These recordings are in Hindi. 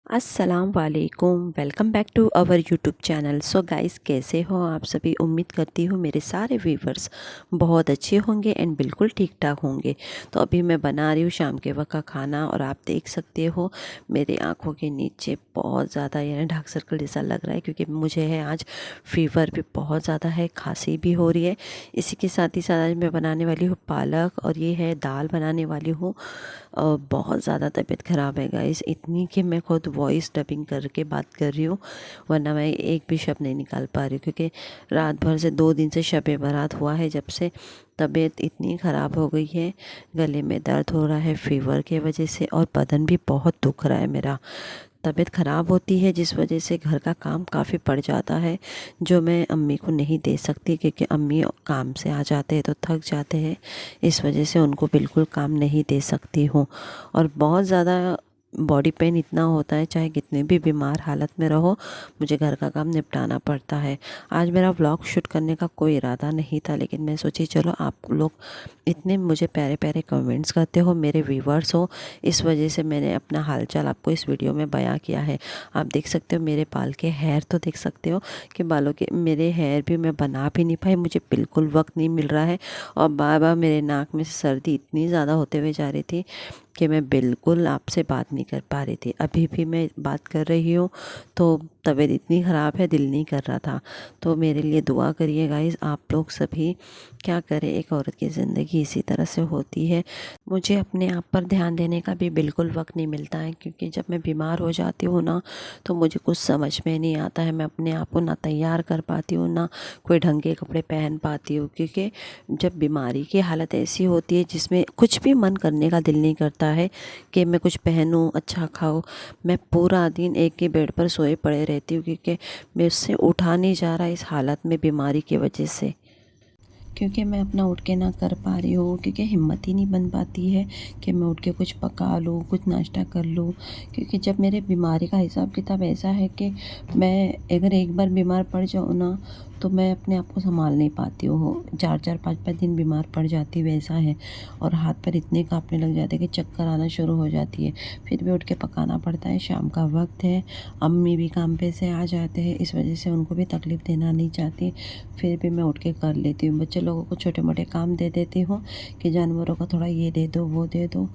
अस्सलाम वालेकुम, welcome back to our YouTube channel. So guys, कैसे हो आप सभी? उम्मीद करती हूँ मेरे सारे व्यूवर्स बहुत अच्छे होंगे एंड बिल्कुल ठीक ठाक होंगे। तो अभी मैं बना रही हूँ शाम के वक्त का खाना और आप देख सकते हो मेरे आँखों के नीचे बहुत ज़्यादा यानी डार्क सर्कल जैसा लग रहा है, क्योंकि मुझे है आज फीवर भी बहुत ज़्यादा है, खांसी भी हो रही है। इसी के साथ ही साथ आज मैं बनाने वाली हूँ पालक और ये है दाल बनाने वाली हूँ। और बहुत ज़्यादा तबीयत ख़राब है गाइस, इतनी कि मैं खुद वॉइस डबिंग करके बात कर रही हूँ, वरना मैं एक भी शब्द नहीं निकाल पा रही हूँ। क्योंकि रात भर से 2 दिन से शब बारात हुआ है, जब से तबीयत इतनी ख़राब हो गई है। गले में दर्द हो रहा है फीवर के वजह से, और बदन भी बहुत दुख रहा है मेरा। तबीयत ख़राब होती है जिस वजह से घर का काम काफ़ी पड़ जाता है, जो मैं अम्मी को नहीं दे सकती, क्योंकि अम्मी काम से आ जाते हैं तो थक जाते हैं। इस वजह से उनको बिल्कुल काम नहीं दे सकती हूँ। और बहुत ज़्यादा बॉडी पेन इतना होता है, चाहे कितने भी बीमार हालत में रहो, मुझे घर का काम निपटाना पड़ता है। आज मेरा व्लॉग शूट करने का कोई इरादा नहीं था, लेकिन मैं सोची चलो आप लोग इतने मुझे प्यारे प्यारे कमेंट्स करते हो, मेरे व्यूवर्स हो, इस वजह से मैंने अपना हालचाल आपको इस वीडियो में बयां किया है। आप देख सकते हो मेरे बाल के हेयर, तो देख सकते हो कि बालों के मेरे हेयर भी मैं बना भी नहीं पाई, मुझे बिल्कुल वक्त नहीं मिल रहा है। और बार बार मेरे नाक में से सर्दी इतनी ज़्यादा होते हुए जा रही थी कि मैं बिल्कुल आपसे बात नहीं कर पा रही थी। अभी भी मैं बात कर रही हूँ तो तबीयत इतनी ख़राब है, दिल नहीं कर रहा था। तो मेरे लिए दुआ करिए गाइस, आप लोग सभी। क्या करें, एक औरत की ज़िंदगी इसी तरह से होती है। मुझे अपने आप पर ध्यान देने का भी बिल्कुल वक्त नहीं मिलता है, क्योंकि जब मैं बीमार हो जाती हूँ ना, तो मुझे कुछ समझ में नहीं आता है। मैं अपने आप को ना तैयार कर पाती हूँ, ना कोई ढंग के कपड़े पहन पाती हूँ, क्योंकि जब बीमारी की हालत ऐसी होती है जिसमें कुछ भी मन करने का दिल नहीं करता है कि मैं कुछ पहनूं, अच्छा खाऊं। मैं पूरा दिन एक ही बेड पर सोए पड़े रहती हूँ, क्योंकि मैं उससे उठा नहीं जा रहा इस हालत में बीमारी की वजह से। क्योंकि मैं अपना उठ के ना कर पा रही हूँ, क्योंकि हिम्मत ही नहीं बन पाती है कि मैं उठ के कुछ पका लूँ, कुछ नाश्ता कर लूँ। क्योंकि जब मेरे बीमारी का हिसाब किताब ऐसा है कि मैं अगर एक बार बीमार पड़ जाऊँ ना, तो मैं अपने आप को संभाल नहीं पाती हूँ। 4-4 5-5 दिन बीमार पड़ जाती हूँ, ऐसा है। और हाथ पैर इतने कांपने लग जाते हैं कि चक्कर आना शुरू हो जाती है। फिर भी उठ के पकाना पड़ता है, शाम का वक्त है, अम्मी भी काम पे से आ जाते हैं, इस वजह से उनको भी तकलीफ़ देना नहीं चाहती। फिर भी मैं उठ के कर लेती हूँ। बच्चे लोगों को छोटे मोटे काम दे देती हूँ कि जानवरों को थोड़ा ये दे दो, वो दे दो।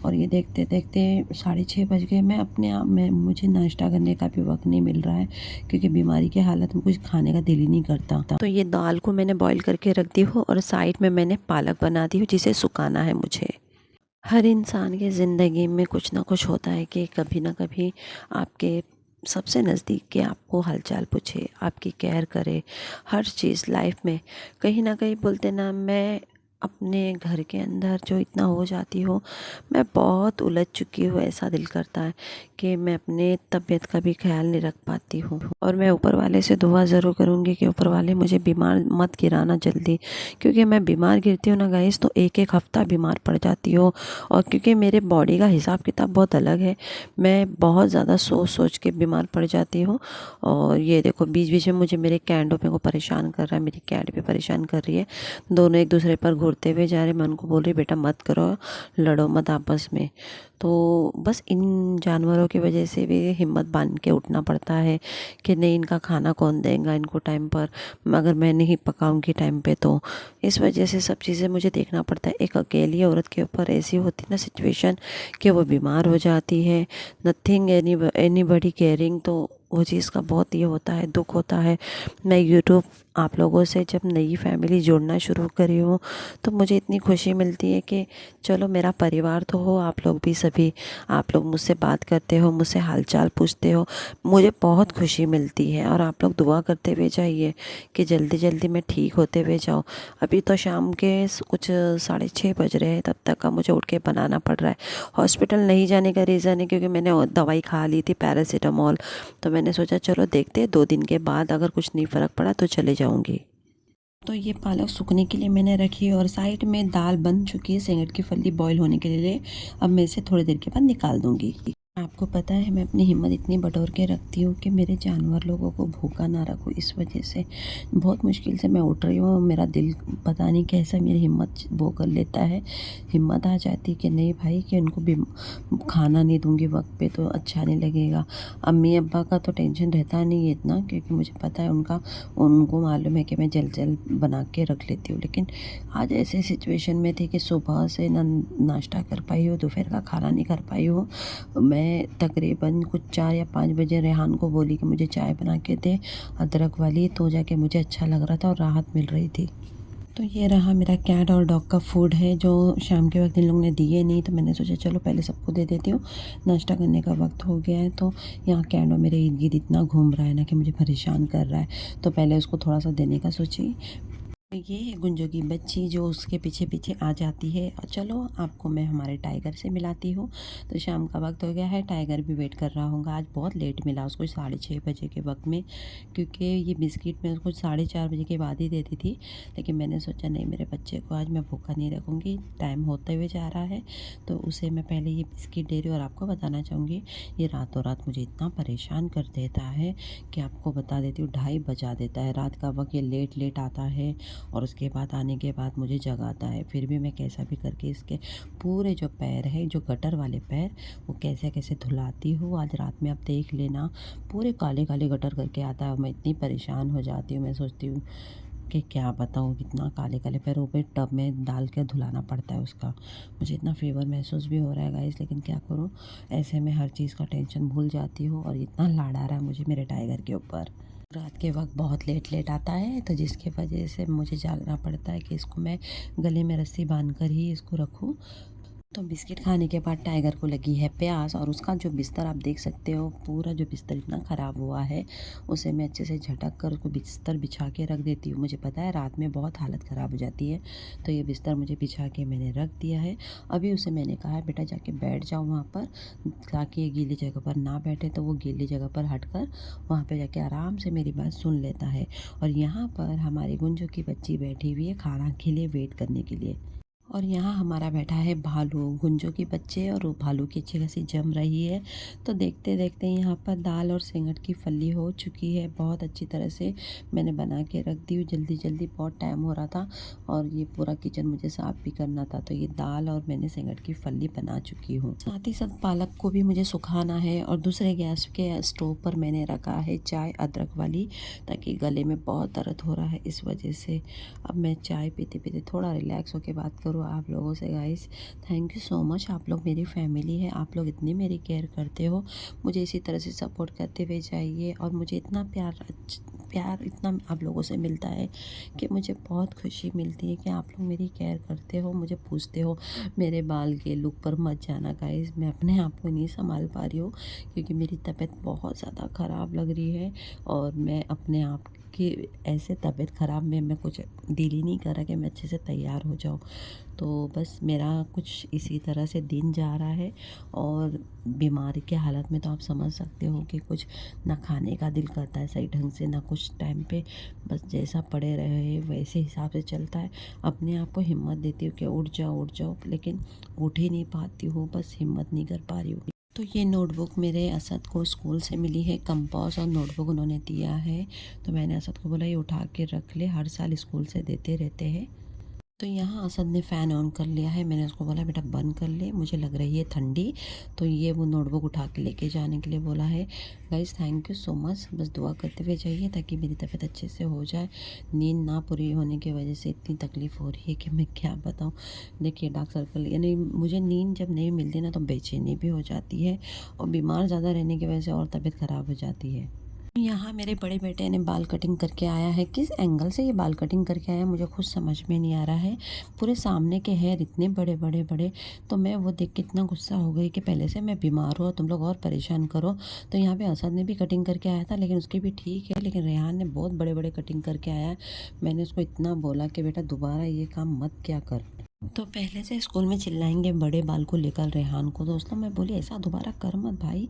और ये देखते देखते 6:30 बज गए। मैं अपने आप में मुझे नाश्ता करने का भी वक्त नहीं मिल रहा है, क्योंकि बीमारी की हालत में कुछ खाने का दिल ही नहीं करता। तो ये दाल को मैंने बॉईल करके रख दी हूँ, और साइड में मैंने पालक बना दी हूँ, जिसे सुखाना है मुझे। हर इंसान की ज़िंदगी में कुछ ना कुछ होता है कि कभी ना कभी आपके सबसे नज़दीक के आपको हालचाल पूछे, आपकी केयर करे। हर चीज़ लाइफ में कहीं ना कहीं बोलते ना, मैं अपने घर के अंदर जो इतना हो जाती हूँ, मैं बहुत उलझ चुकी हूँ। ऐसा दिल करता है कि मैं अपने तबीयत का भी ख्याल नहीं रख पाती हूँ। और मैं ऊपर वाले से दुआ ज़रूर करूँगी कि ऊपर वाले मुझे बीमार मत गिराना जल्दी, क्योंकि मैं बीमार गिरती हूँ ना गाइस, तो एक एक हफ़्ता बीमार पड़ जाती हूँ। और क्योंकि मेरे बॉडी का हिसाब किताब बहुत अलग है, मैं बहुत ज़्यादा सोच सोच के बीमार पड़ जाती हूँ। और ये देखो बीच बीच में मुझे मेरे कैंडो मेरे को परेशान कर रहा है, मेरी कैट भी परेशान कर रही है। दोनों एक दूसरे पर घूरते हुए जा रहे। मैं उनको बोल रही बेटा मत करो, लड़ो मत आपस में। तो बस इन जानवरों की वजह से भी हिम्मत बांध के उठना पड़ता है कि नहीं, इनका खाना कौन देगा इनको टाइम पर, अगर मैं नहीं पकाऊंगी टाइम पे तो। इस वजह से सब चीज़ें मुझे देखना पड़ता है। एक अकेली औरत के ऊपर ऐसी होती ना सिचुएशन कि वो बीमार हो जाती है, नथिंग एनीबडी केयरिंग, तो वो चीज़ का बहुत ये होता है, दुख होता है। मैं यूट्यूब आप लोगों से जब नई फैमिली जोड़ना शुरू करी हूँ, तो मुझे इतनी खुशी मिलती है कि चलो मेरा परिवार तो हो, आप लोग भी सभी, आप लोग मुझसे बात करते हो, मुझसे हालचाल पूछते हो, मुझे बहुत खुशी मिलती है। और आप लोग दुआ करते हुए जाइए कि जल्दी जल्दी मैं ठीक होते हुए जाऊँ। अभी तो शाम के कुछ 6:30 बज रहे हैं, तब तक का मुझे उठ के बनाना पड़ रहा है। हॉस्पिटल नहीं जाने का रीज़न है क्योंकि मैंने दवाई खा ली थी पैरासीटामोल, तो मैंने सोचा चलो देखते हैं 2 दिन के बाद अगर कुछ नहीं फ़र्क पड़ा तो चले जाऊँगी। तो ये पालक सूखने के लिए मैंने रखी, और साइड में दाल बन चुकी है, सेंगड़ की फली बॉईल होने के लिए। अब मैं इसे थोड़ी देर के बाद निकाल दूँगी। आपको पता है मैं अपनी हिम्मत इतनी बटोर के रखती हूँ कि मेरे जानवर लोगों को भूखा ना रखूँ। इस वजह से बहुत मुश्किल से मैं उठ रही हूँ। मेरा दिल पता नहीं कैसा मेरी हिम्मत वो कर लेता है, हिम्मत आ जाती कि नहीं भाई कि उनको भी खाना नहीं दूँगी वक्त पे तो अच्छा नहीं लगेगा। अम्मी अब्बा का तो टेंशन रहता नहीं है इतना, क्योंकि मुझे पता है उनको मालूम है कि मैं जल्द जल्द बना के रख लेती हूँ। लेकिन आज ऐसे सिचुएशन में थी कि सुबह से ना नाश्ता कर पाई हूँ, दोपहर का खाना नहीं कर पाई हूँ। मैं तकरीबन कुछ 4 या 5 बजे रेहान को बोली कि मुझे चाय बना के दे अदरक वाली, तो जाके मुझे अच्छा लग रहा था और राहत मिल रही थी। तो ये रहा मेरा कैट और डॉग का फूड है जो शाम के वक्त इन लोगों ने दिए नहीं, तो मैंने सोचा चलो पहले सबको दे देती हूँ, नाश्ता करने का वक्त हो गया है। तो यहाँ कैट और मेरे इर्द गिर्द इतना घूम रहा है ना कि मुझे परेशान कर रहा है, तो पहले उसको थोड़ा सा देने का सोची। ये है गुंजो की बच्ची जो उसके पीछे पीछे आ जाती है। और चलो आपको मैं हमारे टाइगर से मिलाती हूँ। तो शाम का वक्त हो गया है, टाइगर भी वेट कर रहा होगा। आज बहुत लेट मिला उसको 6:30 बजे के वक्त में, क्योंकि ये बिस्किट मैं उसको 4:30 बजे के बाद ही देती थी। लेकिन मैंने सोचा नहीं, मेरे बच्चे को आज मैं भूखा नहीं रखूँगी, टाइम होते हुए जा रहा है, तो उसे मैं पहले ये बिस्किट दे रही हूँ। और आपको बताना चाहूँगी ये रातों रात मुझे इतना परेशान कर देता है कि आपको बता देती हूँ, 2:30 बजा देता है रात का वक्त। ये लेट लेट आता है और उसके बाद आने के बाद मुझे जगाता है। फिर भी मैं कैसा भी करके इसके पूरे जो पैर है, जो गटर वाले पैर, वो कैसे कैसे धुलाती हूँ। आज रात में आप देख लेना, पूरे काले काले गटर करके आता है और मैं इतनी परेशान हो जाती हूँ। मैं सोचती हूँ कि क्या बताऊँ, कितना काले काले पैर ऊपर टब में डाल के धुलाना पड़ता है उसका। मुझे इतना फ़ीवर महसूस भी हो रहा है गाइस, लेकिन क्या करूँ, ऐसे में हर चीज़ का टेंशन भूल जाती हूँ। और इतना लाड आ रहा है मुझे मेरे टाइगर के ऊपर। रात के वक्त बहुत लेट लेट आता है, तो जिसकी वजह से मुझे जागना पड़ता है कि इसको मैं गले में रस्सी बांध कर ही इसको रखूं। तो बिस्किट खाने के बाद टाइगर को लगी है प्यास, और उसका जो बिस्तर आप देख सकते हो, पूरा जो बिस्तर इतना ख़राब हुआ है, उसे मैं अच्छे से झटक कर उसको बिस्तर बिछा के रख देती हूँ। मुझे पता है रात में बहुत हालत ख़राब हो जाती है, तो ये बिस्तर मुझे बिछा के मैंने रख दिया है। अभी उसे मैंने कहा है बेटा जाके बैठ जाओ वहाँ पर, ताकि ये गीली जगह पर ना बैठे। तो वो गीली जगह पर हटकर वहाँ पर जाके आराम से मेरी बात सुन लेता है। और यहाँ पर हमारी गुंजो की बच्ची बैठी हुई है खाना के लिए वेट करने के लिए। और यहाँ हमारा बैठा है भालू, गुंजो की बच्चे, और वो भालू की अच्छी खासी जम रही है। तो देखते देखते यहाँ पर दाल और सिंगट की फली हो चुकी है। बहुत अच्छी तरह से मैंने बना के रख दी हूँ, जल्दी जल्दी, बहुत टाइम हो रहा था और ये पूरा किचन मुझे साफ़ भी करना था। तो ये दाल और मैंने सिंगट की फली बना चुकी हूँ। साथ ही साथ पालक को भी मुझे सुखाना है। और दूसरे गैस के स्टोव पर मैंने रखा है चाय अदरक वाली, ताकि गले में बहुत दर्द हो रहा है, इस वजह से अब मैं चाय पीते पीते थोड़ा रिलैक्स होकर बात करूँ आप लोगों से। Guys thank you so much, आप लोग मेरी फैमिली है, आप लोग इतनी मेरी केयर करते हो, मुझे इसी तरह से सपोर्ट करते हुए जाइए। और मुझे इतना प्यार इतना आप लोगों से मिलता है कि मुझे बहुत खुशी मिलती है कि आप लोग मेरी केयर करते हो, मुझे पूछते हो मेरे बाल के लुक पर मत जाना। गाइस मैं अपने आप को नहीं संभाल पा रही हूँ, क्योंकि मेरी तबीयत बहुत ज़्यादा ख़राब लग रही है। और मैं अपने आप कि ऐसे तबीयत ख़राब में मैं कुछ दिल ही नहीं कर रहा कि मैं अच्छे से तैयार हो जाऊँ। तो बस मेरा कुछ इसी तरह से दिन जा रहा है। और बीमारी के हालत में तो आप समझ सकते हो कि कुछ ना खाने का दिल करता है सही ढंग से, ना कुछ टाइम पे, बस जैसा पड़े रहे वैसे हिसाब से चलता है। अपने आप को हिम्मत देती हूँ कि उठ जाओ, लेकिन उठ ही नहीं पाती हूँ, बस हिम्मत नहीं कर पा रही हूँ। तो ये नोटबुक मेरे असद को स्कूल से मिली है, कंपास और नोटबुक उन्होंने दिया है। तो मैंने असद को बोला ये उठा के रख ले, हर साल स्कूल से देते रहते हैं। तो यहाँ असद ने फ़ैन ऑन कर लिया है, मैंने उसको बोला बेटा बंद कर ले, मुझे लग रही है ठंडी। तो ये वो नोटबुक उठा के लेके जाने के लिए बोला है। Guys thank you so much, बस दुआ करते हुए जाइए ताकि मेरी तबीयत अच्छे से हो जाए। नींद ना पूरी होने की वजह से इतनी तकलीफ़ हो रही है कि मैं क्या बताऊँ। देखिए डार्क सर्कल, यानी मुझे नींद जब नहीं मिलती ना तो बेचैनी भी हो जाती है, और बीमार ज़्यादा रहने की वजह से और तबीयत ख़राब हो जाती है। यहाँ मेरे बड़े बेटे ने बाल कटिंग करके आया है। किस एंगल से ये बाल कटिंग करके आया मुझे खुद समझ में नहीं आ रहा है। पूरे सामने के हेयर इतने बड़े बड़े बड़े, तो मैं वो देख के इतना गुस्सा हो गई कि पहले से मैं बीमार हूँ और तुम लोग और परेशान करो। तो यहाँ पे असद ने भी कटिंग करके आया था, लेकिन उसकी भी ठीक है, लेकिन रेहान ने बहुत बड़े बड़े कटिंग करके आया है। मैंने उसको इतना बोला कि बेटा दोबारा ये काम मत क्या कर। तो पहले से स्कूल में चिल्लाएंगे बड़े बाल को लेकर रेहान को। दोस्तों मैं बोली ऐसा दोबारा कर मत भाई।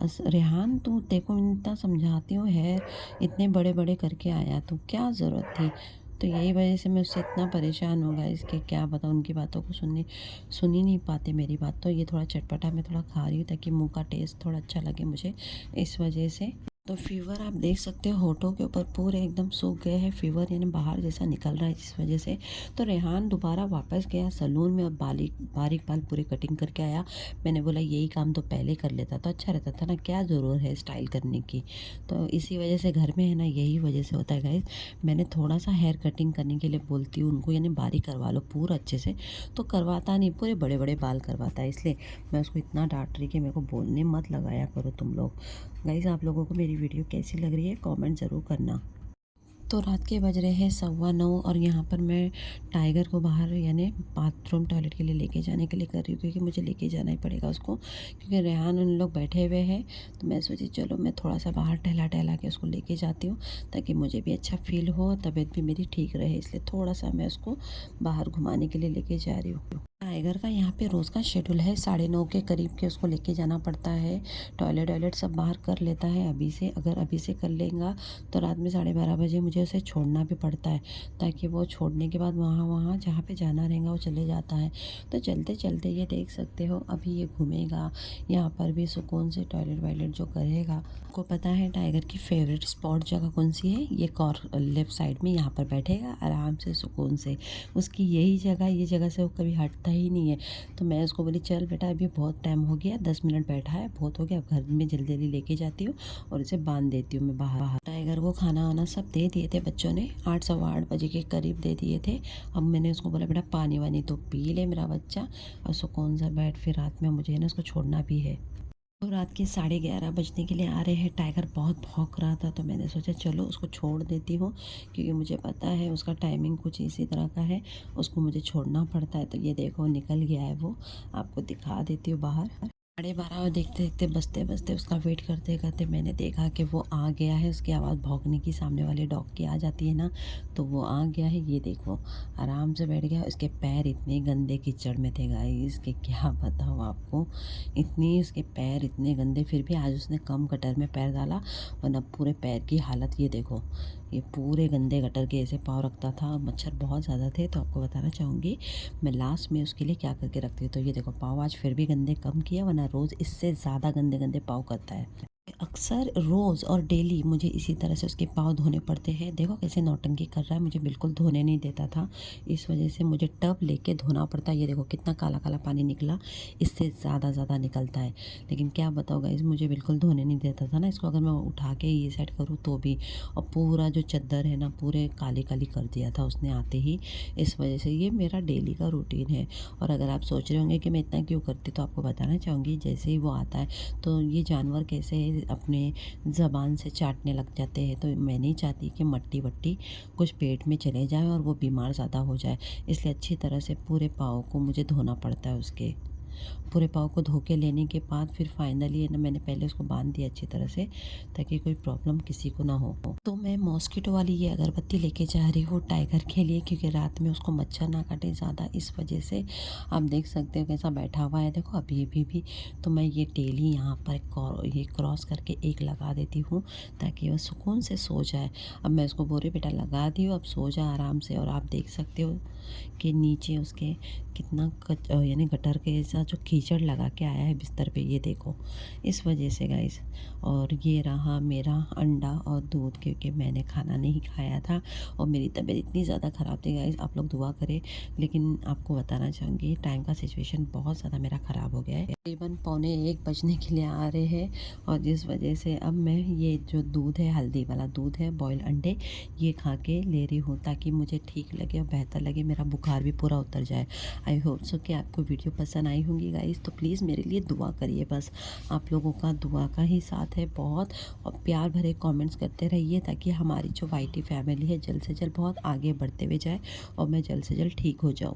रेहान तू देखो मैं इतना समझाती हूँ, हेयर इतने बड़े बड़े करके आया तो क्या ज़रूरत थी। तो यही वजह से मैं उससे इतना परेशान हो गया इसके, क्या बताऊँ, उनकी बातों को सुन ही नहीं पाते मेरी बात। तो ये थोड़ा चटपटा मैं थोड़ा खा रही हूँ ताकि मुँह का टेस्ट थोड़ा अच्छा लगे मुझे, इस वजह से। तो फ़ीवर आप देख सकते हो होठों के ऊपर पूरे एकदम सूख गए हैं, फ़ीवर यानी बाहर जैसा निकल रहा है जिस वजह से। तो रेहान दोबारा वापस गया सैलून में और बारीक बाल पूरे कटिंग करके आया। मैंने बोला यही काम तो पहले कर लेता तो अच्छा रहता था ना, क्या ज़रूरत है स्टाइल करने की। तो इसी वजह से घर में है ना, यही वजह से होता है गाइस। मैंने थोड़ा सा हेयर कटिंग करने के लिए बोलती हूँ उनको, यानी बारीक करवा लो पूरा अच्छे से, तो करवाता नहीं, पूरे बड़े बड़े बाल करवाता है। इसलिए मैं उसको इतना डांट रही कि मेरे को बोलने मत लगाया करो तुम लोग। गाइस आप लोगों को मेरी वीडियो कैसी लग रही है कमेंट ज़रूर करना। तो रात के बज रहे हैं 9:15 और यहाँ पर मैं टाइगर को बाहर यानी बाथरूम टॉयलेट के लिए लेके जाने के लिए कर रही हूँ, क्योंकि मुझे लेके जाना ही पड़ेगा उसको, क्योंकि रेहान उन लोग बैठे हुए हैं। तो मैं सोची चलो मैं थोड़ा सा बाहर टहला के उसको लेके जाती हूँ, ताकि मुझे भी अच्छा फील हो, तबीयत भी मेरी ठीक रहे। इसलिए थोड़ा सा मैं उसको बाहर घुमाने के लिए लेके जा रही हूँ। टाइगर का यहाँ पे रोज़ का शेड्यूल है 9:30 के करीब के उसको लेके जाना पड़ता है। टॉयलेट सब बाहर कर लेता है अभी से, अगर अभी से कर लेगा तो रात में 12:30 बजे मुझे उसे छोड़ना भी पड़ता है, ताकि वो छोड़ने के बाद वहाँ जहाँ पे जाना रहेगा वो चले जाता है। तो चलते चलते ये देख सकते हो अभी ये घूमेगा यहाँ पर भी सुकून से, टॉयलेट वायलेट जो करेगा। आपको पता है टाइगर की फेवरेट स्पॉट जगह कौन सी है? ये लेफ्ट साइड में, यहाँ पर बैठेगा आराम से सुकून से, उसकी यही जगह, ये जगह से वो कभी हटता ही नहीं है। तो मैं उसको बोली चल बेटा अभी बहुत टाइम हो गया, 10 मिनट बैठा है, बहुत हो गया, अब घर में जल्दी जल्दी लेके जाती हूँ और इसे बांध देती हूँ मैं बाहर। टाइगर को खाना वाना सब दे दिए थे बच्चों ने, 8 सवा 8 बजे के करीब दे दिए थे। अब मैंने उसको बोला बेटा पानी वानी तो पी ले मेरा बच्चा, और सुकून से बैठ, फिर रात में मुझे ना उसको छोड़ना भी है। तो रात के 11:30 बजने के लिए आ रहे हैं। टाइगर बहुत भौंक रहा था, तो मैंने सोचा चलो उसको छोड़ देती हूँ, क्योंकि मुझे पता है उसका टाइमिंग कुछ इसी तरह का है, उसको मुझे छोड़ना पड़ता है। तो ये देखो निकल गया है वो, आपको दिखा देती हूँ बाहर। 12:30 देखते देखते बजते बजते उसका वेट करते करते मैंने देखा कि वो आ गया है। उसकी आवाज़ भौंकने की सामने वाले डॉग की आ जाती है ना, तो वो आ गया है। ये देखो आराम से बैठ गया। उसके पैर इतने गंदे कीचड़ में थे गाइस कि क्या बताऊँ आपको, इतनी उसके पैर इतने गंदे, फिर भी आज उसने कम गटर में पैर डाला, वरना पूरे पैर की हालत ये देखो, ये पूरे गंदे गटर के ऐसे पाँव रखता था। मच्छर बहुत ज़्यादा थे, तो आपको बताना चाहूँगी मैं लास्ट में उसके लिए क्या करके रखती हूँ। तो ये देखो पाँव आज फिर भी गंदे कम किया, वरना रोज़ इससे ज़्यादा गंदे गंदे पाँव करता है। अक्सर रोज़ और डेली मुझे इसी तरह से उसके पाँव धोने पड़ते हैं। देखो कैसे नौटंकी कर रहा है, मुझे बिल्कुल धोने नहीं देता था, इस वजह से मुझे टब लेके धोना पड़ता है। ये देखो कितना काला काला पानी निकला, इससे ज़्यादा निकलता है। लेकिन क्या बताओ गाइस, मुझे बिल्कुल धोने नहीं देता था ना इसको, अगर मैं उठा के ये सेट करूँ तो भी। और पूरा जो चद्दर है ना पूरे काली काली कर दिया था उसने आते ही, इस वजह से ये मेरा डेली का रूटीन है। और अगर आप सोच रहे होंगे कि मैं इतना क्यों करती, तो आपको बताना चाहूँगी जैसे ही वो आता है तो ये जानवर कैसे अपने ज़बान से चाटने लग जाते हैं। तो मैं नहीं चाहती कि मट्टी वट्टी कुछ पेट में चले जाए और वो बीमार ज़्यादा हो जाए, इसलिए अच्छी तरह से पूरे पाँव को मुझे धोना पड़ता है उसके। पूरे पाँव को धो के लेने के बाद फिर फाइनली है ना, मैंने पहले उसको बांध दिया अच्छी तरह से, ताकि कोई प्रॉब्लम किसी को ना हो। तो मैं मॉस्किटो वाली ये अगरबत्ती लेके जा रही हूँ टाइगर के लिए, क्योंकि रात में उसको मच्छर ना काटे ज़्यादा, इस वजह से। आप देख सकते हो कैसा बैठा हुआ है, देखो अभी भी। तो मैं ये डेली यहाँ पर ये क्रॉस करके एक लगा देती हूँ, ताकि वह सुकून से सो जाए। अब मैं उसको बोल रही बेटा लगा दी हो, अब सो जा आराम से। और आप देख सकते हो कि नीचे उसके कितना यानी गटर के साथ जो कीचड़ लगा के आया है बिस्तर पे, ये देखो, इस वजह से गाइस। और ये रहा मेरा अंडा और दूध, क्योंकि मैंने खाना नहीं खाया था और मेरी तबीयत इतनी ज़्यादा ख़राब थी गाइस, आप लोग दुआ करें। लेकिन आपको बताना चाहूँगी टाइम का सिचुएशन बहुत ज़्यादा मेरा ख़राब हो गया है। तकरीबन 12:45 बजने के लिए आ रहे हैं, और जिस वजह से अब मैं ये जो दूध है, हल्दी वाला दूध है, बॉयल अंडे, ये खा के ले रही हूँ, ताकि मुझे ठीक लगे और बेहतर लगे, मेरा बुखार भी पूरा उतर जाए। आई होप सो कि आपको वीडियो पसंद आई होंगी गाइस। तो प्लीज़ मेरे लिए दुआ करिए, बस आप लोगों का दुआ का ही साथ है बहुत, और प्यार भरे कमेंट्स करते रहिए, ताकि हमारी जो वाईटी फैमिली है जल्द से जल्द बहुत आगे बढ़ते हुए जाए और मैं जल्द से जल्द ठीक हो जाऊँ।